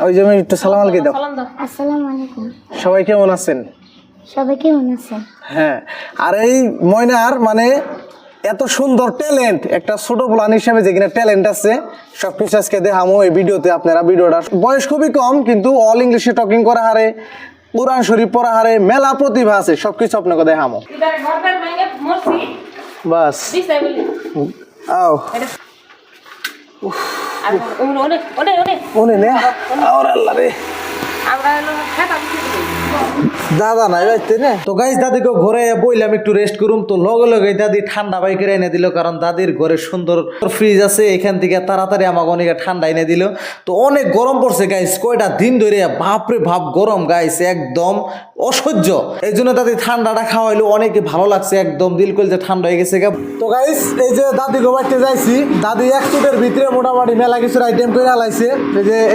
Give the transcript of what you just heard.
ওই যে একটু সালাম আলাইকুম দাও। আসসালামু আলাইকুম। সবাই কেমন আছেন? সবাই কেমন আছেন? হ্যাঁ, আর এই ময়নার মানে এত সুন্দর ট্যালেন্ট, একটা ছোট প্লান হিসেবে যে কিনা ট্যালেন্ট আছে, সবকিছু আজকে দেখামো এই ভিডিওতে। আপনারা ভিডিওটা বয়স খুবই কম, কিন্তু অল ইংলিশে টকিং করা হারে, কোরআন শরীফ পড়া হারে, মেলা প্রতিভা আছে, সবকিছু আপনাকে দেখামো। বাস আও ওনে নে আর আল্লাহ রে দাদা নাই যাইতে না তো গাইস। দাদিকে ঘরে বইলাম একটু রেস্ট করুম, তো লগে লগে দাদি ঠান্ডা বাইক এনে দিল, কারণ দাদির ঘরে সুন্দর ফ্রিজ আছে, এখান থেকে তাড়াতাড়ি আমাকে অনেক ঠান্ডা এনে দিল। তো অনেক গরম পড়ছে গাইস, কয়টা দিন ধরে বাপরে ভাব গরম গাইস, একদম অসহ্য। এই জন্য দাদি ঠান্ডাটা খাওয়াইলো, অনেকে ভালো লাগছে, একদম দিল কইলে ঠান্ডা হয়ে গেছে। তো গাইস এই যে দাদি বাড়িতে যাইছি, দাদি এক চুটের ভিতরে মোটামুটি মেলা কিছুর আইটেম করে আলাইছে। এই যে